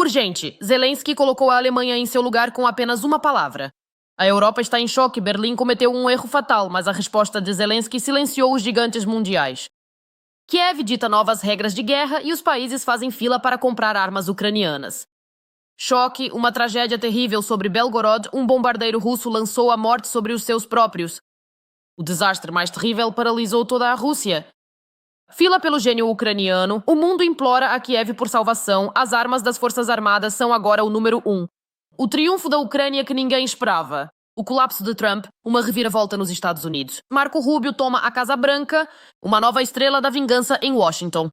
Urgente. Zelensky colocou a Alemanha em seu lugar com apenas uma palavra. A Europa está em choque. Berlim cometeu um erro fatal, mas a resposta de Zelensky silenciou os gigantes mundiais. Kiev dita novas regras de guerra e os países fazem fila para comprar armas ucranianas. Choque, uma tragédia terrível sobre Belgorod, um bombardeiro russo lançou a morte sobre os seus próprios. O desastre mais terrível paralisou toda a Rússia. Fila pelo gênio ucraniano, o mundo implora a Kiev por salvação, as armas das Forças Armadas são agora o número 1. O triunfo da Ucrânia que ninguém esperava. O colapso de Trump, uma reviravolta nos Estados Unidos. Marco Rubio toma a Casa Branca, uma nova estrela da vingança em Washington.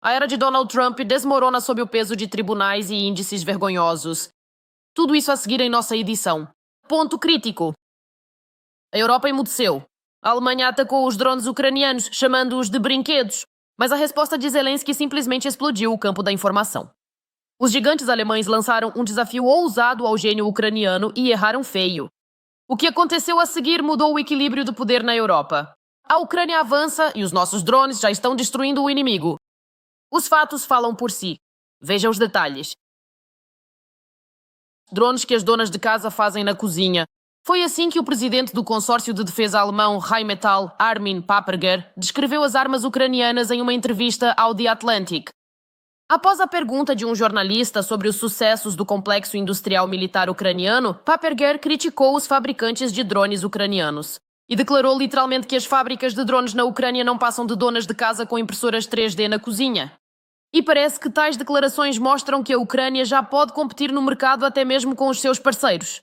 A era de Donald Trump desmorona sob o peso de tribunais e índices vergonhosos. Tudo isso a seguir em nossa edição. Ponto crítico. A Europa emudeceu. A Alemanha atacou os drones ucranianos, chamando-os de brinquedos, mas a resposta de Zelensky simplesmente explodiu o campo da informação. Os gigantes alemães lançaram um desafio ousado ao gênio ucraniano e erraram feio. O que aconteceu a seguir mudou o equilíbrio do poder na Europa. A Ucrânia avança e os nossos drones já estão destruindo o inimigo. Os fatos falam por si. Veja os detalhes. Drones que as donas de casa fazem na cozinha. Foi assim que o presidente do consórcio de defesa alemão Rheinmetall, Armin Paperger, descreveu as armas ucranianas em uma entrevista ao The Atlantic. Após a pergunta de um jornalista sobre os sucessos do complexo industrial militar ucraniano, Paperger criticou os fabricantes de drones ucranianos e declarou literalmente que as fábricas de drones na Ucrânia não passam de donas de casa com impressoras 3D na cozinha. E parece que tais declarações mostram que a Ucrânia já pode competir no mercado até mesmo com os seus parceiros.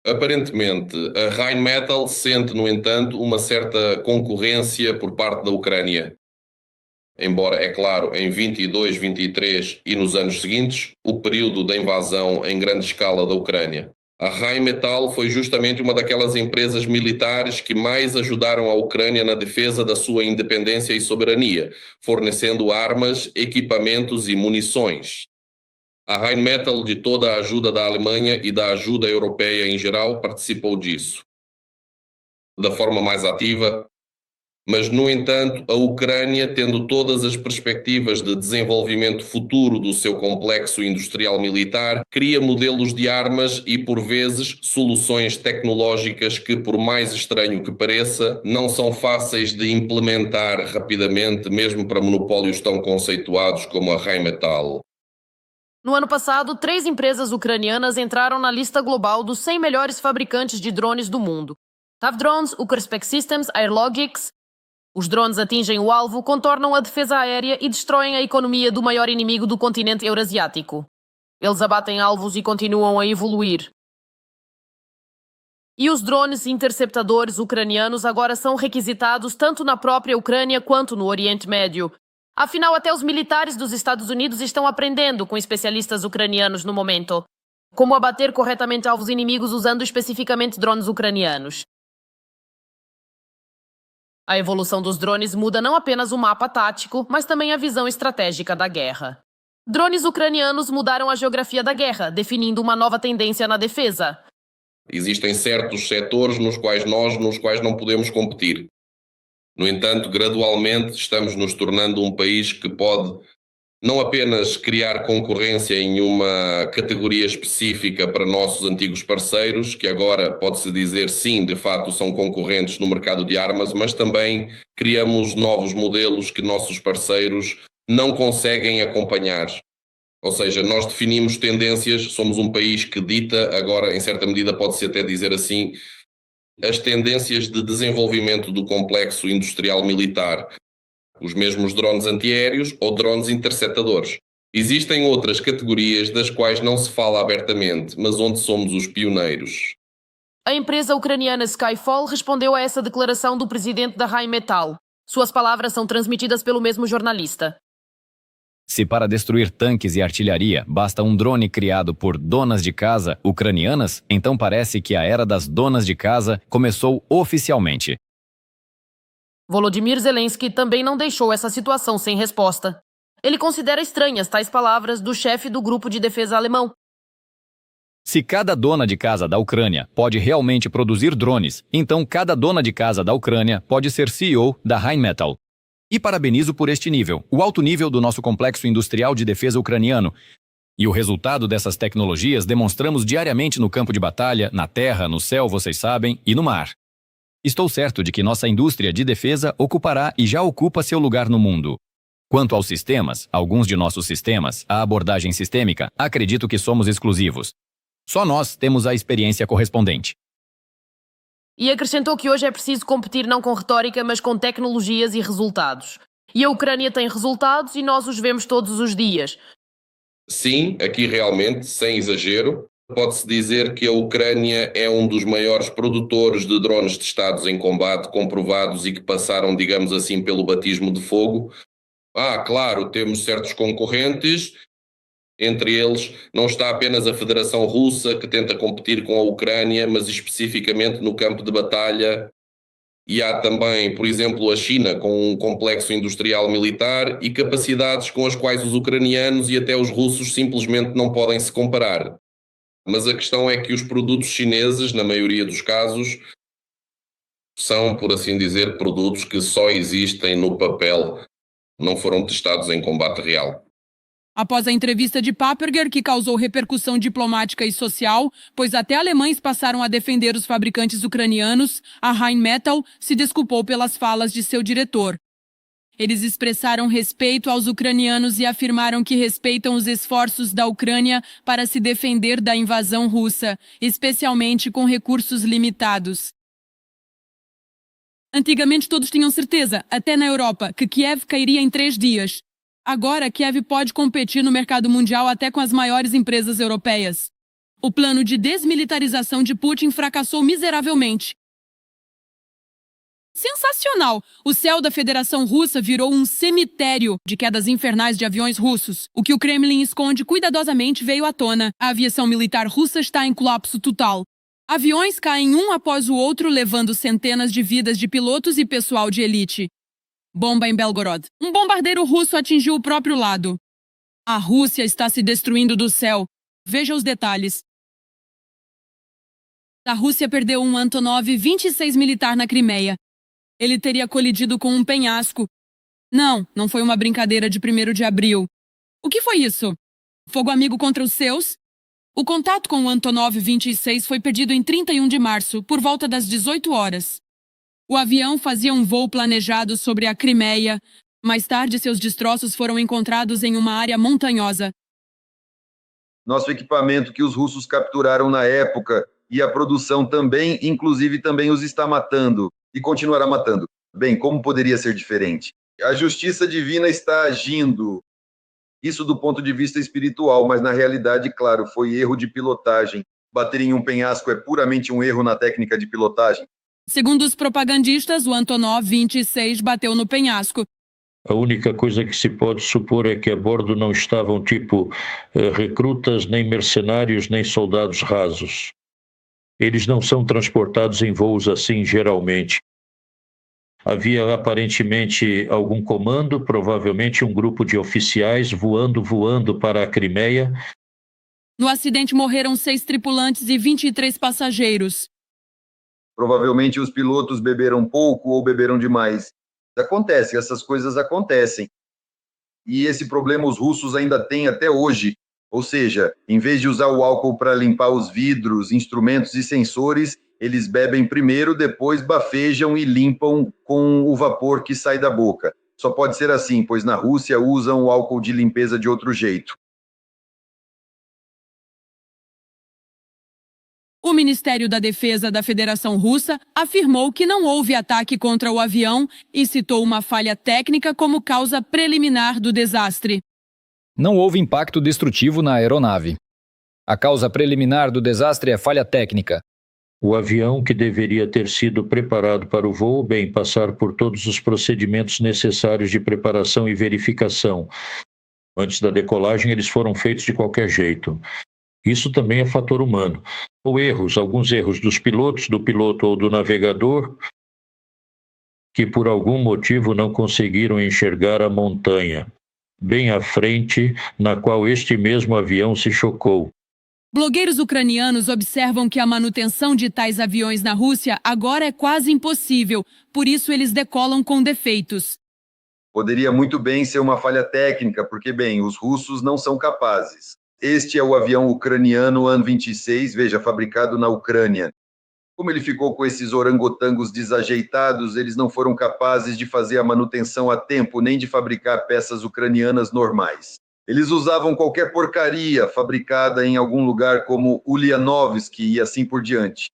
Aparentemente, a Rheinmetall sente, no entanto, uma certa concorrência por parte da Ucrânia. Embora, é claro, em 22, 23 e nos anos seguintes, o período da invasão em grande escala da Ucrânia. A Rheinmetall foi justamente uma daquelas empresas militares que mais ajudaram a Ucrânia na defesa da sua independência e soberania, fornecendo armas, equipamentos e munições. A Rheinmetall, de toda a ajuda da Alemanha e da ajuda europeia em geral, participou disso da forma mais ativa. Mas, no entanto, a Ucrânia, tendo todas as perspectivas de desenvolvimento futuro do seu complexo industrial militar, cria modelos de armas e, por vezes, soluções tecnológicas que, por mais estranho que pareça, não são fáceis de implementar rapidamente, mesmo para monopólios tão conceituados como a Rheinmetall. No ano passado, 3 empresas ucranianas entraram na lista global dos 100 melhores fabricantes de drones do mundo. TAV Drones, Ukrspex Systems, Airlogics. Os drones atingem o alvo, contornam a defesa aérea e destroem a economia do maior inimigo do continente eurasiático. Eles abatem alvos e continuam a evoluir. E os drones interceptadores ucranianos agora são requisitados tanto na própria Ucrânia quanto no Oriente Médio. Afinal, até os militares dos Estados Unidos estão aprendendo com especialistas ucranianos no momento como abater corretamente alvos inimigos usando especificamente drones ucranianos. A evolução dos drones muda não apenas o mapa tático, mas também a visão estratégica da guerra. Drones ucranianos mudaram a geografia da guerra, definindo uma nova tendência na defesa. Existem certos setores nos quais não podemos competir. No entanto, gradualmente estamos nos tornando um país que pode não apenas criar concorrência em uma categoria específica para nossos antigos parceiros, que agora pode-se dizer sim, de facto são concorrentes no mercado de armas, mas também criamos novos modelos que nossos parceiros não conseguem acompanhar. Ou seja, nós definimos tendências, somos um país que dita, agora em certa medida pode-se até dizer assim, as tendências de desenvolvimento do complexo industrial militar. Os mesmos drones antiaéreos ou drones interceptadores. Existem outras categorias das quais não se fala abertamente, mas onde somos os pioneiros. A empresa ucraniana Skyfall respondeu a essa declaração do presidente da Rheinmetall. Suas palavras são transmitidas pelo mesmo jornalista. Se para destruir tanques e artilharia basta um drone criado por donas de casa ucranianas, então parece que a era das donas de casa começou oficialmente. Volodymyr Zelensky também não deixou essa situação sem resposta. Ele considera estranhas tais palavras do chefe do grupo de defesa alemão. Se cada dona de casa da Ucrânia pode realmente produzir drones, então cada dona de casa da Ucrânia pode ser CEO da Rheinmetall. E parabenizo por este nível, o alto nível do nosso complexo industrial de defesa ucraniano. E o resultado dessas tecnologias demonstramos diariamente no campo de batalha, na terra, no céu, vocês sabem, e no mar. Estou certo de que nossa indústria de defesa ocupará e já ocupa seu lugar no mundo. Quanto aos sistemas, alguns de nossos sistemas, a abordagem sistêmica, acredito que somos exclusivos. Só nós temos a experiência correspondente. E acrescentou que hoje é preciso competir não com retórica, mas com tecnologias e resultados. E a Ucrânia tem resultados e nós os vemos todos os dias. Sim, aqui realmente, sem exagero, pode-se dizer que a Ucrânia é um dos maiores produtores de drones testados em combate, comprovados e que passaram, digamos assim, pelo batismo de fogo. Claro, temos certos concorrentes, entre eles não está apenas a Federação Russa, que tenta competir com a Ucrânia, mas especificamente no campo de batalha. E há também, por exemplo, a China, com um complexo industrial militar e capacidades com as quais os ucranianos e até os russos simplesmente não podem se comparar. Mas a questão é que os produtos chineses, na maioria dos casos, são, por assim dizer, produtos que só existem no papel, não foram testados em combate real. Após a entrevista de Paperger, que causou repercussão diplomática e social, pois até alemães passaram a defender os fabricantes ucranianos, a Rheinmetall se desculpou pelas falas de seu diretor. Eles expressaram respeito aos ucranianos e afirmaram que respeitam os esforços da Ucrânia para se defender da invasão russa, especialmente com recursos limitados. Antigamente todos tinham certeza, até na Europa, que Kiev cairia em 3 dias. Agora, Kiev pode competir no mercado mundial até com as maiores empresas europeias. O plano de desmilitarização de Putin fracassou miseravelmente. Sensacional! O céu da Federação Russa virou um cemitério de quedas infernais de aviões russos. O que o Kremlin esconde cuidadosamente veio à tona. A aviação militar russa está em colapso total. Aviões caem um após o outro, levando centenas de vidas de pilotos e pessoal de elite. Bomba em Belgorod. Um bombardeiro russo atingiu o próprio lado. A Rússia está se destruindo do céu. Veja os detalhes. A Rússia perdeu um Antonov 26 militar na Crimeia. Ele teria colidido com um penhasco. Não foi uma brincadeira de 1º de abril. O que foi isso? Fogo amigo contra os seus? O contato com o Antonov 26 foi perdido em 31 de março, por volta das 18 horas. O avião fazia um voo planejado sobre a Crimeia. Mais tarde, seus destroços foram encontrados em uma área montanhosa. Nosso equipamento que os russos capturaram na época e a produção também, inclusive também os está matando e continuará matando. Bem, como poderia ser diferente? A justiça divina está agindo. Isso do ponto de vista espiritual, mas na realidade, claro, foi erro de pilotagem. Bater em um penhasco é puramente um erro na técnica de pilotagem. Segundo os propagandistas, o Antonov 26 bateu no penhasco. A única coisa que se pode supor é que a bordo não estavam recrutas, nem mercenários, nem soldados rasos. Eles não são transportados em voos assim geralmente. Havia aparentemente algum comando, provavelmente um grupo de oficiais voando para a Crimeia. No acidente morreram 6 tripulantes e 23 passageiros. Provavelmente os pilotos beberam pouco ou beberam demais. Acontece, essas coisas acontecem. E esse problema os russos ainda têm até hoje. Ou seja, em vez de usar o álcool para limpar os vidros, instrumentos e sensores, eles bebem primeiro, depois bafejam e limpam com o vapor que sai da boca. Só pode ser assim, pois na Rússia usam o álcool de limpeza de outro jeito. O Ministério da Defesa da Federação Russa afirmou que não houve ataque contra o avião e citou uma falha técnica como causa preliminar do desastre. Não houve impacto destrutivo na aeronave. A causa preliminar do desastre é falha técnica. O avião, que deveria ter sido preparado para o voo, passar por todos os procedimentos necessários de preparação e verificação. Antes da decolagem, eles foram feitos de qualquer jeito. Isso também é fator humano. Ou alguns erros dos pilotos, do piloto ou do navegador, que por algum motivo não conseguiram enxergar a montanha, bem à frente, na qual este mesmo avião se chocou. Blogueiros ucranianos observam que a manutenção de tais aviões na Rússia agora é quase impossível, por isso eles decolam com defeitos. Poderia muito bem ser uma falha técnica, porque, bem, os russos não são capazes. Este é o avião ucraniano An-26, veja, fabricado na Ucrânia. Como ele ficou com esses orangotangos desajeitados, eles não foram capazes de fazer a manutenção a tempo, nem de fabricar peças ucranianas normais. Eles usavam qualquer porcaria fabricada em algum lugar como Ulyanovsk e assim por diante.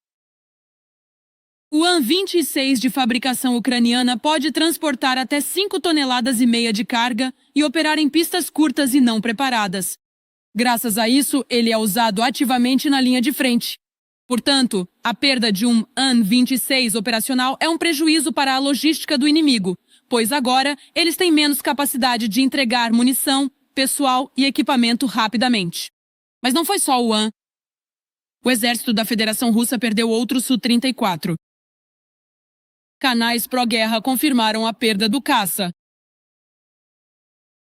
O An-26 de fabricação ucraniana pode transportar até 5,5 toneladas de carga e operar em pistas curtas e não preparadas. Graças a isso, ele é usado ativamente na linha de frente. Portanto, a perda de um An-26 operacional é um prejuízo para a logística do inimigo, pois agora eles têm menos capacidade de entregar munição, pessoal e equipamento rapidamente. Mas não foi só o An. O exército da Federação Russa perdeu outro Su-34. Canais pró-guerra confirmaram a perda do caça.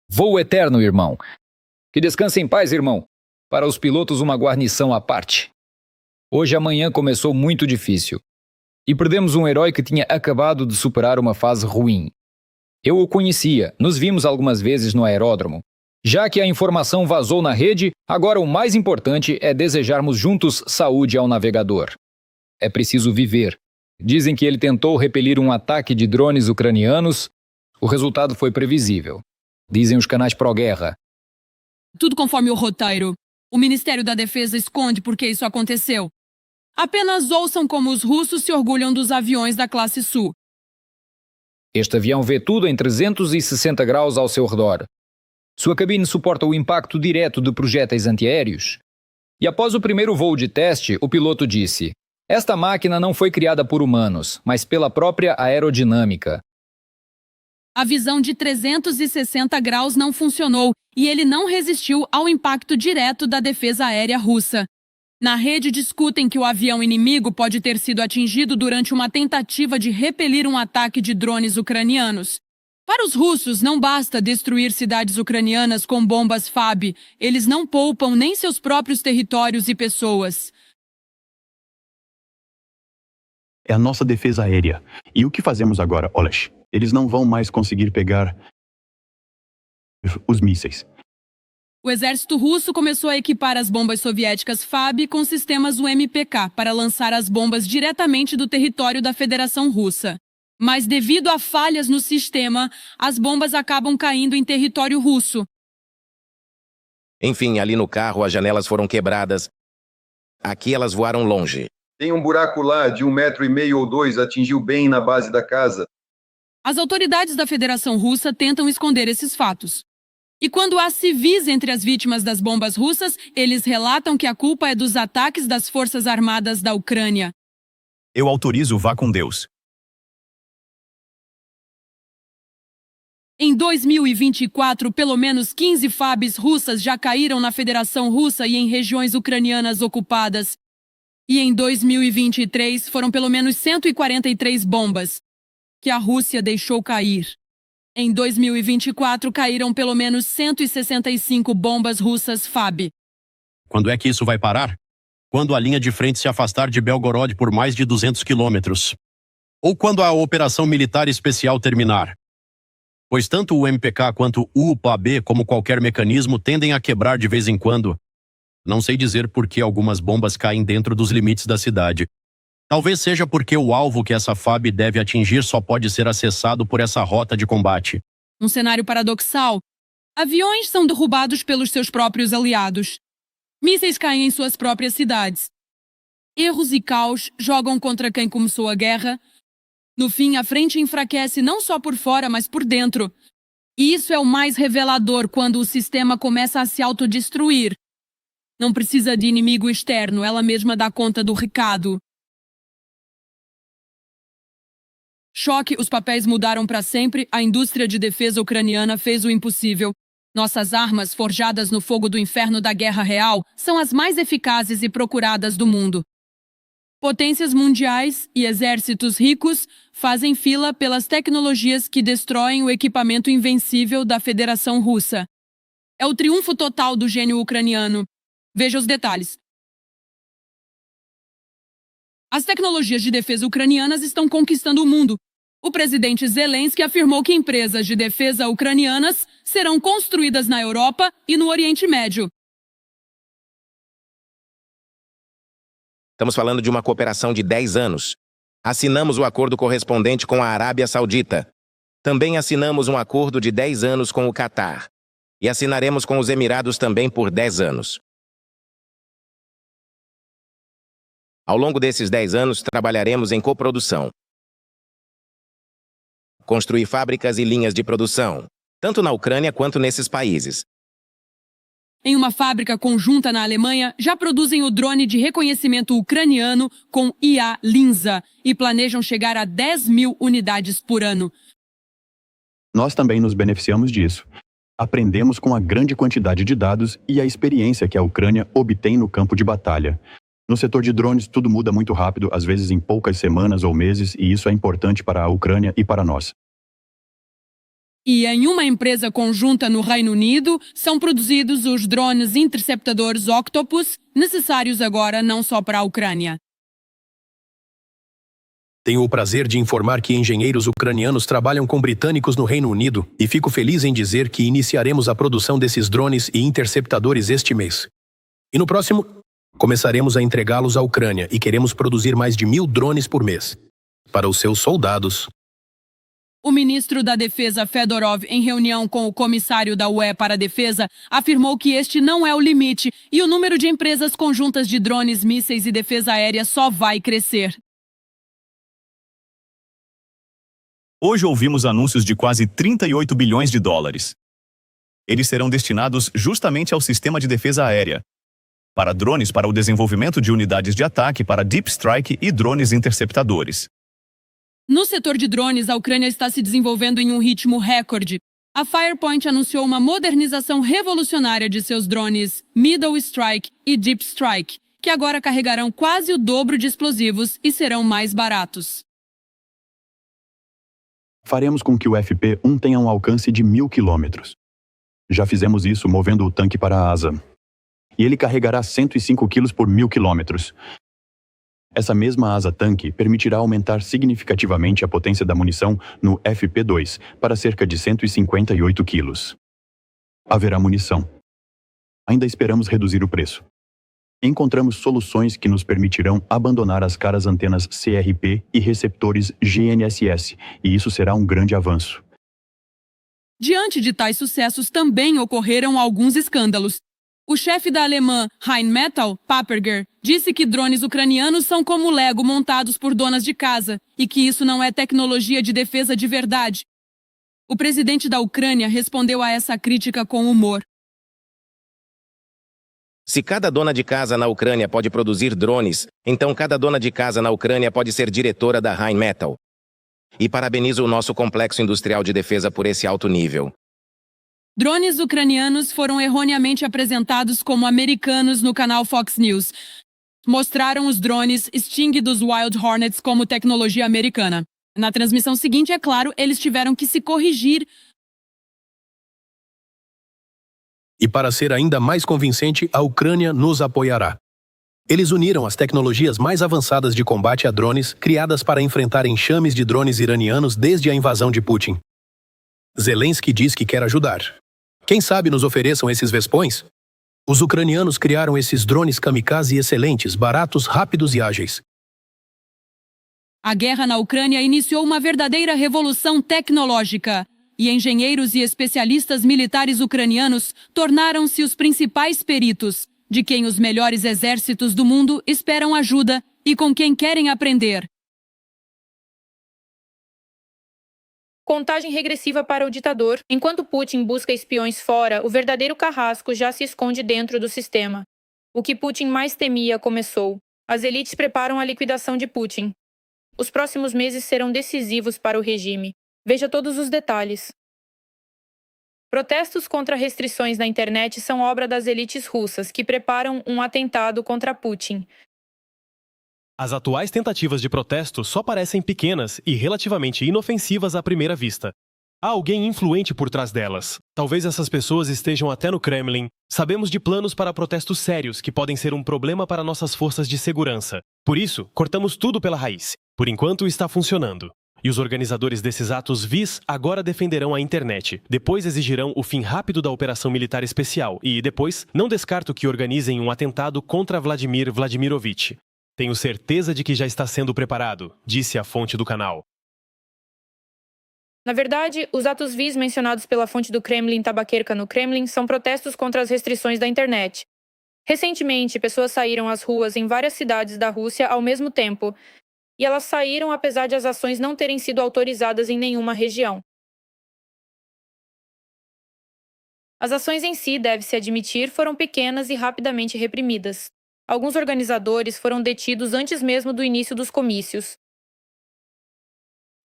Voo eterno, irmão. Que descanse em paz, irmão. Para os pilotos, uma guarnição à parte. Hoje a manhã começou muito difícil. E perdemos um herói que tinha acabado de superar uma fase ruim. Eu o conhecia, nos vimos algumas vezes no aeródromo. Já que a informação vazou na rede, agora o mais importante é desejarmos juntos saúde ao navegador. É preciso viver. Dizem que ele tentou repelir um ataque de drones ucranianos. O resultado foi previsível. Dizem os canais pró-guerra. Tudo conforme o roteiro. O Ministério da Defesa esconde por que isso aconteceu. Apenas ouçam como os russos se orgulham dos aviões da classe Su. Este avião vê tudo em 360 graus ao seu redor. Sua cabine suporta o impacto direto de projéteis antiaéreos. E após o primeiro voo de teste, o piloto disse: esta máquina não foi criada por humanos, mas pela própria aerodinâmica. A visão de 360 graus não funcionou e ele não resistiu ao impacto direto da defesa aérea russa. Na rede discutem que o avião inimigo pode ter sido atingido durante uma tentativa de repelir um ataque de drones ucranianos. Para os russos, não basta destruir cidades ucranianas com bombas FAB. Eles não poupam nem seus próprios territórios e pessoas. É a nossa defesa aérea. E o que fazemos agora, Olesh? Eles não vão mais conseguir pegar os mísseis. O exército russo começou a equipar as bombas soviéticas FAB com sistemas UMPK para lançar as bombas diretamente do território da Federação Russa. Mas devido a falhas no sistema, as bombas acabam caindo em território russo. Enfim, ali no carro as janelas foram quebradas. Aqui elas voaram longe. Tem um buraco lá de 1,5 metro ou 2, atingiu bem na base da casa. As autoridades da Federação Russa tentam esconder esses fatos. E quando há civis entre as vítimas das bombas russas, eles relatam que a culpa é dos ataques das Forças Armadas da Ucrânia. Eu autorizo, vá com Deus. Em 2024, pelo menos 15 FABs russas já caíram na Federação Russa e em regiões ucranianas ocupadas. E em 2023 foram pelo menos 143 bombas que a Rússia deixou cair. Em 2024 caíram pelo menos 165 bombas russas FAB. Quando é que isso vai parar? Quando a linha de frente se afastar de Belgorod por mais de 200 quilômetros. Ou quando a operação militar especial terminar. Pois tanto o MPK quanto o UPAB, como qualquer mecanismo, tendem a quebrar de vez em quando. Não sei dizer por que algumas bombas caem dentro dos limites da cidade. Talvez seja porque o alvo que essa FAB deve atingir só pode ser acessado por essa rota de combate. Um cenário paradoxal. Aviões são derrubados pelos seus próprios aliados. Mísseis caem em suas próprias cidades. Erros e caos jogam contra quem começou a guerra. No fim, a frente enfraquece não só por fora, mas por dentro. E isso é o mais revelador quando o sistema começa a se autodestruir. Não precisa de inimigo externo, ela mesma dá conta do recado. Choque, os papéis mudaram para sempre, a indústria de defesa ucraniana fez o impossível. Nossas armas, forjadas no fogo do inferno da guerra real, são as mais eficazes e procuradas do mundo. Potências mundiais e exércitos ricos fazem fila pelas tecnologias que destroem o equipamento invencível da Federação Russa. É o triunfo total do gênio ucraniano. Veja os detalhes. As tecnologias de defesa ucranianas estão conquistando o mundo. O presidente Zelensky afirmou que empresas de defesa ucranianas serão construídas na Europa e no Oriente Médio. Estamos falando de uma cooperação de 10 anos. Assinamos o acordo correspondente com a Arábia Saudita. Também assinamos um acordo de 10 anos com o Catar. E assinaremos com os Emirados também por 10 anos. Ao longo desses 10 anos, trabalharemos em coprodução. Construir fábricas e linhas de produção, tanto na Ucrânia quanto nesses países. Em uma fábrica conjunta na Alemanha, já produzem o drone de reconhecimento ucraniano com IA Linza e planejam chegar a 10 mil unidades por ano. Nós também nos beneficiamos disso. Aprendemos com a grande quantidade de dados e a experiência que a Ucrânia obtém no campo de batalha. No setor de drones, tudo muda muito rápido, às vezes em poucas semanas ou meses, e isso é importante para a Ucrânia e para nós. E em uma empresa conjunta no Reino Unido, são produzidos os drones interceptadores Octopus, necessários agora não só para a Ucrânia. Tenho o prazer de informar que engenheiros ucranianos trabalham com britânicos no Reino Unido e fico feliz em dizer que iniciaremos a produção desses drones e interceptadores este mês. E no próximo, começaremos a entregá-los à Ucrânia e queremos produzir mais de 1.000 drones por mês para os seus soldados. O ministro da Defesa Fedorov, em reunião com o comissário da UE para a Defesa, afirmou que este não é o limite e o número de empresas conjuntas de drones, mísseis e defesa aérea só vai crescer. Hoje ouvimos anúncios de quase 38 bilhões de dólares. Eles serão destinados justamente ao sistema de defesa aérea, para drones para o desenvolvimento de unidades de ataque para Deep Strike e drones interceptadores. No setor de drones, a Ucrânia está se desenvolvendo em um ritmo recorde. A Firepoint anunciou uma modernização revolucionária de seus drones Middle Strike e Deep Strike, que agora carregarão quase o dobro de explosivos e serão mais baratos. Faremos com que o FP-1 tenha um alcance de 1.000 quilômetros. Já fizemos isso movendo o tanque para a asa. E ele carregará 105 quilos por 1.000 quilômetros. Essa mesma asa-tanque permitirá aumentar significativamente a potência da munição no FP2 para cerca de 158 quilos. Haverá munição. Ainda esperamos reduzir o preço. Encontramos soluções que nos permitirão abandonar as caras antenas CRP e receptores GNSS, e isso será um grande avanço. Diante de tais sucessos, também ocorreram alguns escândalos. O chefe da alemã Rheinmetall, Paperger, disse que drones ucranianos são como Lego montados por donas de casa e que isso não é tecnologia de defesa de verdade. O presidente da Ucrânia respondeu a essa crítica com humor. Se cada dona de casa na Ucrânia pode produzir drones, então cada dona de casa na Ucrânia pode ser diretora da Rheinmetall. E parabenizo o nosso complexo industrial de defesa por esse alto nível. Drones ucranianos foram erroneamente apresentados como americanos no canal Fox News. Mostraram os drones Sting dos Wild Hornets como tecnologia americana. Na transmissão seguinte, é claro, eles tiveram que se corrigir. E para ser ainda mais convincente, a Ucrânia nos apoiará. Eles uniram as tecnologias mais avançadas de combate a drones, criadas para enfrentar enxames de drones iranianos desde a invasão de Putin. Zelensky diz que quer ajudar. Quem sabe nos ofereçam esses vespões? Os ucranianos criaram esses drones kamikaze excelentes, baratos, rápidos e ágeis. A guerra na Ucrânia iniciou uma verdadeira revolução tecnológica. E engenheiros e especialistas militares ucranianos tornaram-se os principais peritos, de quem os melhores exércitos do mundo esperam ajuda e com quem querem aprender. Contagem regressiva para o ditador. Enquanto Putin busca espiões fora, o verdadeiro carrasco já se esconde dentro do sistema. O que Putin mais temia começou. As elites preparam a liquidação de Putin. Os próximos meses serão decisivos para o regime. Veja todos os detalhes. Protestos contra restrições na internet são obra das elites russas, que preparam um atentado contra Putin. As atuais tentativas de protesto só parecem pequenas e relativamente inofensivas à primeira vista. Há alguém influente por trás delas. Talvez essas pessoas estejam até no Kremlin. Sabemos de planos para protestos sérios que podem ser um problema para nossas forças de segurança. Por isso, cortamos tudo pela raiz. Por enquanto, está funcionando. E os organizadores desses atos vis agora defenderão a internet. Depois exigirão o fim rápido da operação militar especial. E depois, não descarto que organizem um atentado contra Vladimir Vladimirovich. Tenho certeza de que já está sendo preparado, disse a fonte do canal. Na verdade, os atos vis mencionados pela fonte do Kremlin Tabaquerka no Kremlin são protestos contra as restrições da internet. Recentemente, pessoas saíram às ruas em várias cidades da Rússia ao mesmo tempo, e elas saíram apesar de as ações não terem sido autorizadas em nenhuma região. As ações em si, deve-se admitir, foram pequenas e rapidamente reprimidas. Alguns organizadores foram detidos antes mesmo do início dos comícios.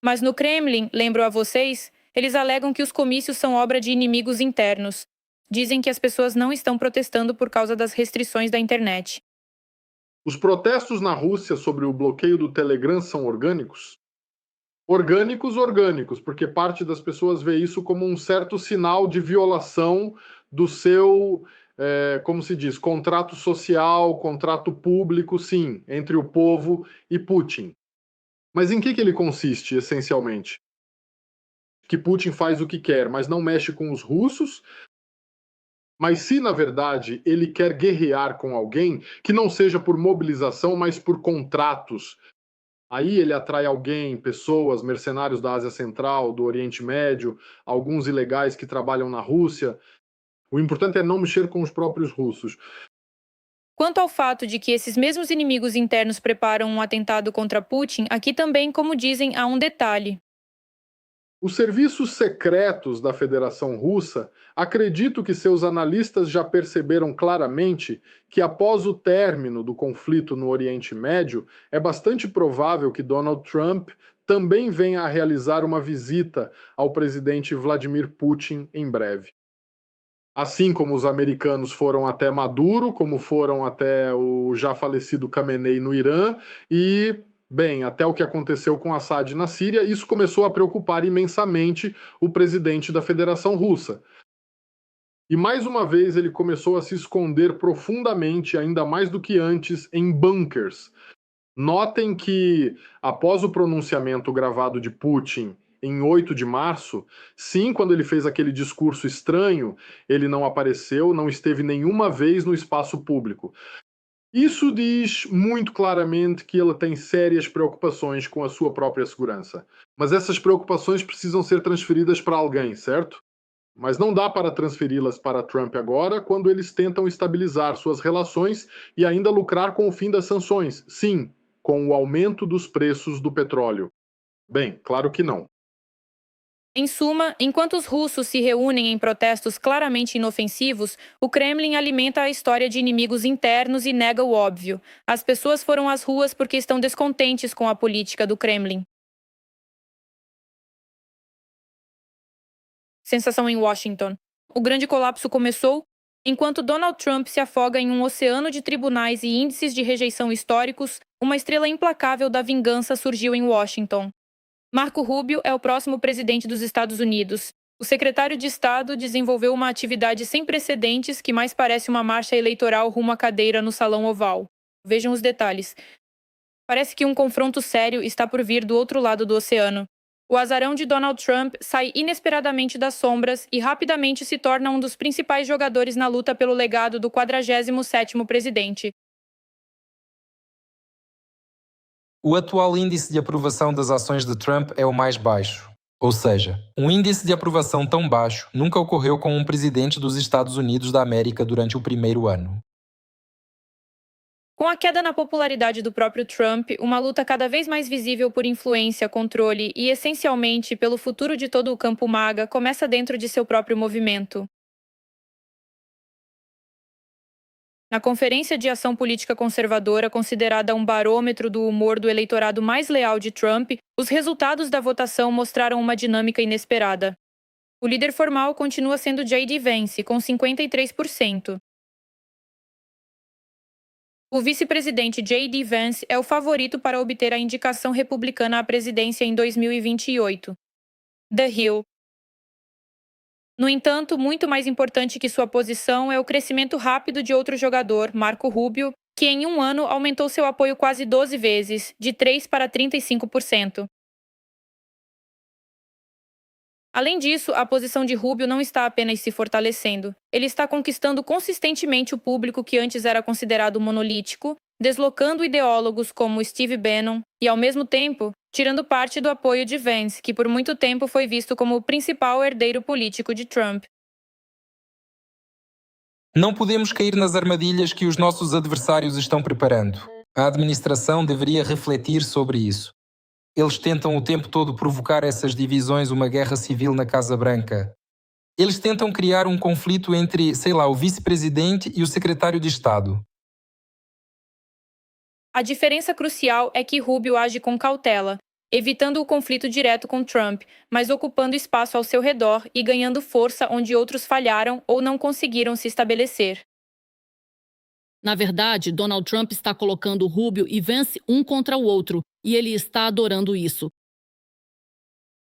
Mas no Kremlin, lembro a vocês, eles alegam que os comícios são obra de inimigos internos. Dizem que as pessoas não estão protestando por causa das restrições da internet. Os protestos na Rússia sobre o bloqueio do Telegram são orgânicos? Orgânicos, porque parte das pessoas vê isso como um certo sinal de violação do seu, como se diz, contrato social, contrato público, sim, entre o povo e Putin. Mas em que ele consiste, essencialmente? Que Putin faz o que quer, mas não mexe com os russos. Mas se, na verdade, ele quer guerrear com alguém, que não seja por mobilização, mas por contratos, aí ele atrai alguém, pessoas, mercenários da Ásia Central, do Oriente Médio, alguns ilegais que trabalham na Rússia. O importante é não mexer com os próprios russos. Quanto ao fato de que esses mesmos inimigos internos preparam um atentado contra Putin, aqui também, como dizem, há um detalhe. Os serviços secretos da Federação Russa, acredito que seus analistas já perceberam claramente que após o término do conflito no Oriente Médio, é bastante provável que Donald Trump também venha a realizar uma visita ao presidente Vladimir Putin em breve. Assim como os americanos foram até Maduro, como foram até o já falecido Khamenei no Irã e, bem, até o que aconteceu com Assad na Síria, isso começou a preocupar imensamente o presidente da Federação Russa. E mais uma vez ele começou a se esconder profundamente, ainda mais do que antes, em bunkers. Notem que, após o pronunciamento gravado de Putin em 8 de março, sim, quando ele fez aquele discurso estranho, ele não apareceu, não esteve nenhuma vez no espaço público. Isso diz muito claramente que ele tem sérias preocupações com a sua própria segurança. Mas essas preocupações precisam ser transferidas para alguém, certo? Mas não dá para transferi-las para Trump agora, quando eles tentam estabilizar suas relações e ainda lucrar com o fim das sanções. Sim, com o aumento dos preços do petróleo. Bem, claro que não. Em suma, enquanto os russos se reúnem em protestos claramente inofensivos, o Kremlin alimenta a história de inimigos internos e nega o óbvio. As pessoas foram às ruas porque estão descontentes com a política do Kremlin. Sensação em Washington. O grande colapso começou enquanto Donald Trump se afoga em um oceano de tribunais e índices de rejeição históricos. Uma estrela implacável da vingança surgiu em Washington. Marco Rubio é o próximo presidente dos Estados Unidos. O secretário de Estado desenvolveu uma atividade sem precedentes que mais parece uma marcha eleitoral rumo à cadeira no Salão Oval. Vejam os detalhes. Parece que um confronto sério está por vir do outro lado do oceano. O azarão de Donald Trump sai inesperadamente das sombras e rapidamente se torna um dos principais jogadores na luta pelo legado do 47º presidente. O atual índice de aprovação das ações de Trump é o mais baixo. Ou seja, um índice de aprovação tão baixo nunca ocorreu com um presidente dos Estados Unidos da América durante o primeiro ano. Com a queda na popularidade do próprio Trump, uma luta cada vez mais visível por influência, controle e, essencialmente, pelo futuro de todo o campo MAGA começa dentro de seu próprio movimento. Na Conferência de Ação Política Conservadora, considerada um barômetro do humor do eleitorado mais leal de Trump, os resultados da votação mostraram uma dinâmica inesperada. O líder formal continua sendo J.D. Vance, com 53%. O vice-presidente J.D. Vance é o favorito para obter a indicação republicana à presidência em 2028. The Hill. No entanto, muito mais importante que sua posição é o crescimento rápido de outro jogador, Marco Rubio, que em um ano aumentou seu apoio quase 12 vezes, de 3% para 35%. Além disso, a posição de Rubio não está apenas se fortalecendo. Ele está conquistando consistentemente o público que antes era considerado monolítico deslocando ideólogos como Steve Bannon e, ao mesmo tempo, tirando parte do apoio de Vance, que por muito tempo foi visto como o principal herdeiro político de Trump. Não podemos cair nas armadilhas que os nossos adversários estão preparando. A administração deveria refletir sobre isso. Eles tentam o tempo todo provocar essas divisões, uma guerra civil na Casa Branca. Eles tentam criar um conflito entre, o vice-presidente e o secretário de Estado. A diferença crucial é que Rubio age com cautela, evitando o conflito direto com Trump, mas ocupando espaço ao seu redor e ganhando força onde outros falharam ou não conseguiram se estabelecer. Na verdade, Donald Trump está colocando Rubio e Vance um contra o outro, e ele está adorando isso.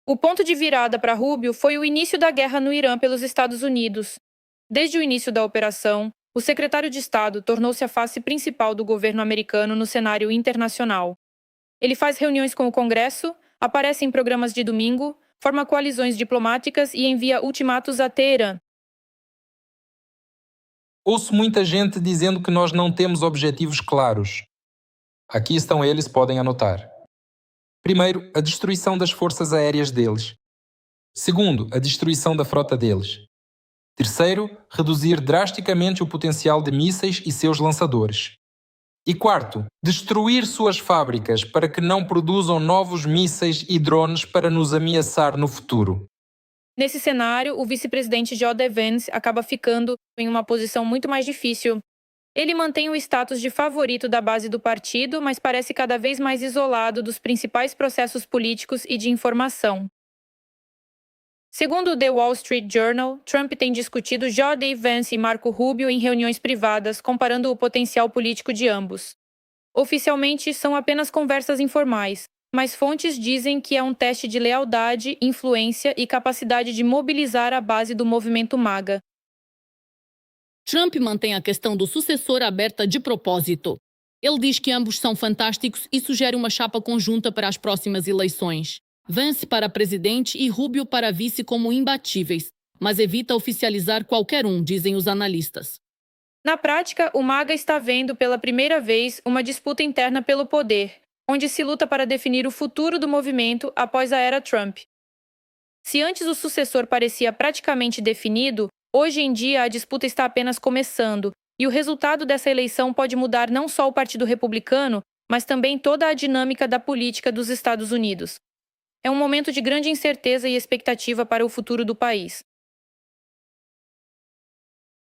O ponto de virada para Rubio foi o início da guerra no Irã pelos Estados Unidos. Desde o início da operação, o secretário de Estado tornou-se a face principal do governo americano no cenário internacional. Ele faz reuniões com o Congresso, aparece em programas de domingo, forma coalizões diplomáticas e envia ultimatos a Teherã. Ouço muita gente dizendo que nós não temos objetivos claros. Aqui estão eles, podem anotar. Primeiro, a destruição das forças aéreas deles. Segundo, a destruição da frota deles. Terceiro, reduzir drasticamente o potencial de mísseis e seus lançadores. E quarto, destruir suas fábricas para que não produzam novos mísseis e drones para nos ameaçar no futuro. Nesse cenário, o vice-presidente J.D. Vance acaba ficando em uma posição muito mais difícil. Ele mantém o status de favorito da base do partido, mas parece cada vez mais isolado dos principais processos políticos e de informação. Segundo o The Wall Street Journal, Trump tem discutido J.D. Vance e Marco Rubio em reuniões privadas, comparando o potencial político de ambos. Oficialmente, são apenas conversas informais, mas fontes dizem que é um teste de lealdade, influência e capacidade de mobilizar a base do movimento MAGA. Trump mantém a questão do sucessor aberta de propósito. Ele diz que ambos são fantásticos e sugere uma chapa conjunta para as próximas eleições. Vance para presidente e Rubio para vice como imbatíveis, mas evita oficializar qualquer um, dizem os analistas. Na prática, o MAGA está vendo pela primeira vez uma disputa interna pelo poder, onde se luta para definir o futuro do movimento após a era Trump. Se antes o sucessor parecia praticamente definido, hoje em dia a disputa está apenas começando, e o resultado dessa eleição pode mudar não só o Partido Republicano, mas também toda a dinâmica da política dos Estados Unidos. É um momento de grande incerteza e expectativa para o futuro do país.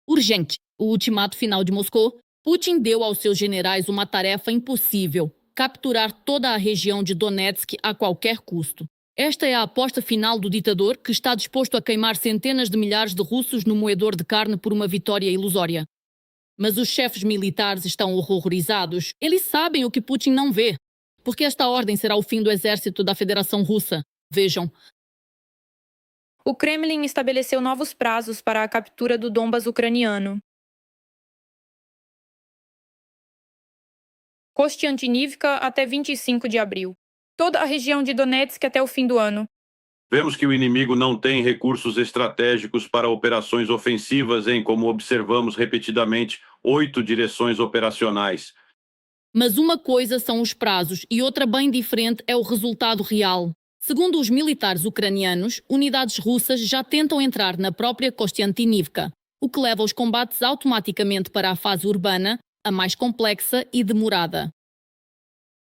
Urgente. O ultimato final de Moscou, Putin deu aos seus generais uma tarefa impossível: capturar toda a região de Donetsk a qualquer custo. Esta é a aposta final do ditador, que está disposto a queimar centenas de milhares de russos no moedor de carne por uma vitória ilusória. Mas os chefes militares estão horrorizados. Eles sabem o que Putin não vê. Porque esta ordem será o fim do exército da Federação Russa. Vejam. O Kremlin estabeleceu novos prazos para a captura do Donbas ucraniano. Kostiantynivka até 25 de abril. Toda a região de Donetsk até o fim do ano. Vemos que o inimigo não tem recursos estratégicos para operações ofensivas em, como observamos repetidamente, 8 direções operacionais. Mas uma coisa são os prazos e outra bem diferente é o resultado real. Segundo os militares ucranianos, unidades russas já tentam entrar na própria Kostiantynivka, o que leva os combates automaticamente para a fase urbana, a mais complexa e demorada.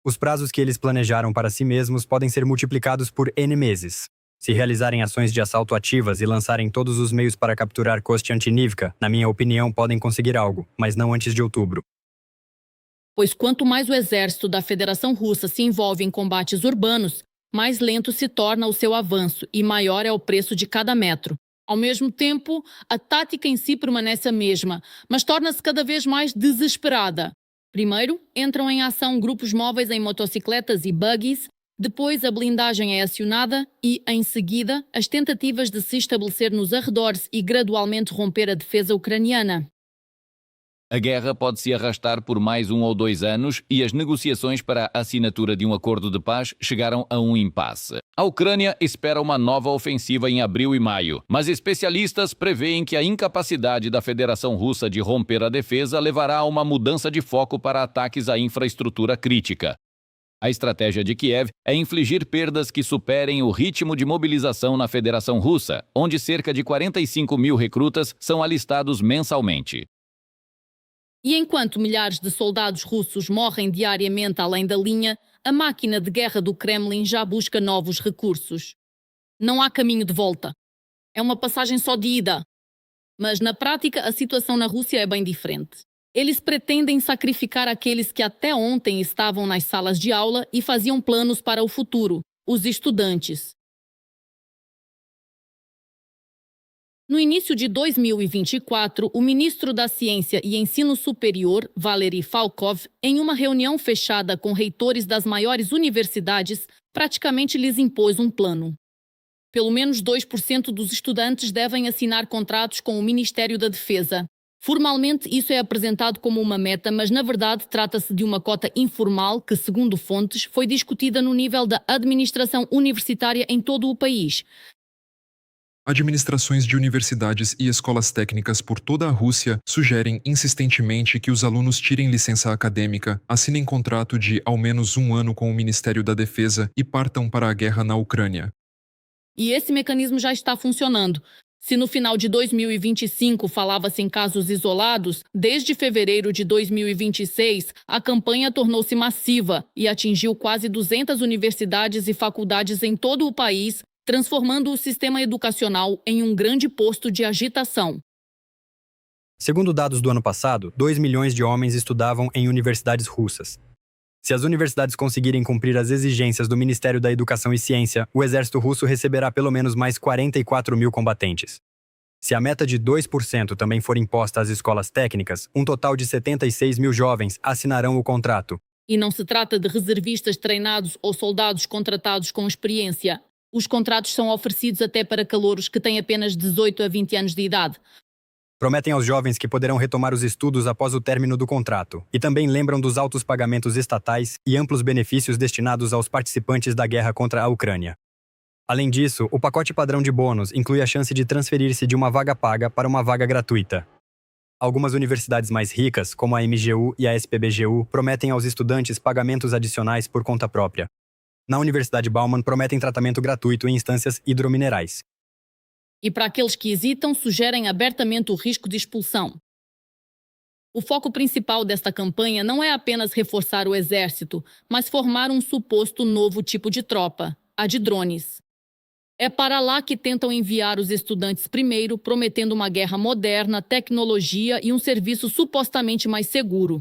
Os prazos que eles planejaram para si mesmos podem ser multiplicados por N meses. Se realizarem ações de assalto ativas e lançarem todos os meios para capturar Kostiantynivka, na minha opinião, podem conseguir algo, mas não antes de outubro. Pois quanto mais o exército da Federação Russa se envolve em combates urbanos, mais lento se torna o seu avanço e maior é o preço de cada metro. Ao mesmo tempo, a tática em si permanece a mesma, mas torna-se cada vez mais desesperada. Primeiro, entram em ação grupos móveis em motocicletas e buggies, depois a blindagem é acionada e, em seguida, as tentativas de se estabelecer nos arredores e gradualmente romper a defesa ucraniana. A guerra pode se arrastar por mais 1 ou 2 anos e as negociações para a assinatura de um acordo de paz chegaram a um impasse. A Ucrânia espera uma nova ofensiva em abril e maio, mas especialistas preveem que a incapacidade da Federação Russa de romper a defesa levará a uma mudança de foco para ataques à infraestrutura crítica. A estratégia de Kiev é infligir perdas que superem o ritmo de mobilização na Federação Russa, onde cerca de 45 mil recrutas são alistados mensalmente. E enquanto milhares de soldados russos morrem diariamente além da linha, a máquina de guerra do Kremlin já busca novos recursos. Não há caminho de volta. É uma passagem só de ida. Mas na prática a situação na Rússia é bem diferente. Eles pretendem sacrificar aqueles que até ontem estavam nas salas de aula e faziam planos para o futuro, os estudantes. No início de 2024, o ministro da Ciência e Ensino Superior, Valery Falkov, em uma reunião fechada com reitores das maiores universidades, praticamente lhes impôs um plano. Pelo menos 2% dos estudantes devem assinar contratos com o Ministério da Defesa. Formalmente, isso é apresentado como uma meta, mas na verdade trata-se de uma cota informal que, segundo fontes, foi discutida no nível da administração universitária em todo o país. Administrações de universidades e escolas técnicas por toda a Rússia sugerem insistentemente que os alunos tirem licença acadêmica, assinem contrato de ao menos 1 ano com o Ministério da Defesa e partam para a guerra na Ucrânia. E esse mecanismo já está funcionando. Se no final de 2025 falava-se em casos isolados, desde fevereiro de 2026, a campanha tornou-se massiva e atingiu quase 200 universidades e faculdades em todo o país, transformando o sistema educacional em um grande posto de agitação. Segundo dados do ano passado, 2 milhões de homens estudavam em universidades russas. Se as universidades conseguirem cumprir as exigências do Ministério da Educação e Ciência, o exército russo receberá pelo menos mais 44 mil combatentes. Se a meta de 2% também for imposta às escolas técnicas, um total de 76 mil jovens assinarão o contrato. E não se trata de reservistas treinados ou soldados contratados com experiência. Os contratos são oferecidos até para calouros que têm apenas 18 a 20 anos de idade. Prometem aos jovens que poderão retomar os estudos após o término do contrato. E também lembram dos altos pagamentos estatais e amplos benefícios destinados aos participantes da guerra contra a Ucrânia. Além disso, o pacote padrão de bônus inclui a chance de transferir-se de uma vaga paga para uma vaga gratuita. Algumas universidades mais ricas, como a MGU e a SPBGU, prometem aos estudantes pagamentos adicionais por conta própria. Na Universidade Bauman, prometem tratamento gratuito em instâncias hidrominerais. E para aqueles que hesitam, sugerem abertamente o risco de expulsão. O foco principal desta campanha não é apenas reforçar o exército, mas formar um suposto novo tipo de tropa, a de drones. É para lá que tentam enviar os estudantes primeiro, prometendo uma guerra moderna, tecnologia e um serviço supostamente mais seguro.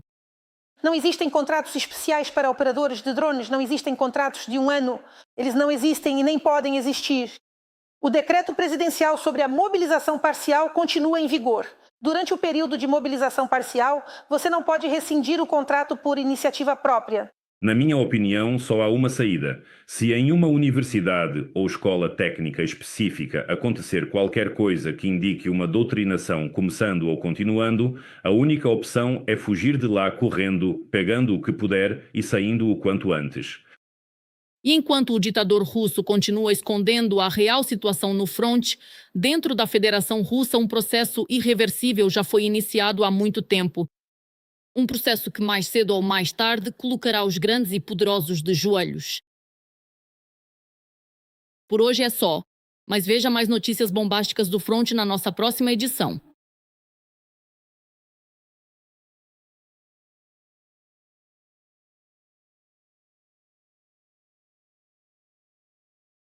Não existem contratos especiais para operadores de drones, não existem contratos de 1 ano, eles não existem e nem podem existir. O decreto presidencial sobre a mobilização parcial continua em vigor. Durante o período de mobilização parcial, você não pode rescindir o contrato por iniciativa própria. Na minha opinião, só há uma saída. Se em uma universidade ou escola técnica específica acontecer qualquer coisa que indique uma doutrinação começando ou continuando, a única opção é fugir de lá correndo, pegando o que puder e saindo o quanto antes. E enquanto o ditador russo continua escondendo a real situação no fronte, dentro da Federação Russa um processo irreversível já foi iniciado há muito tempo. Um processo que mais cedo ou mais tarde colocará os grandes e poderosos de joelhos. Por hoje é só, mas veja mais notícias bombásticas do fronte na nossa próxima edição.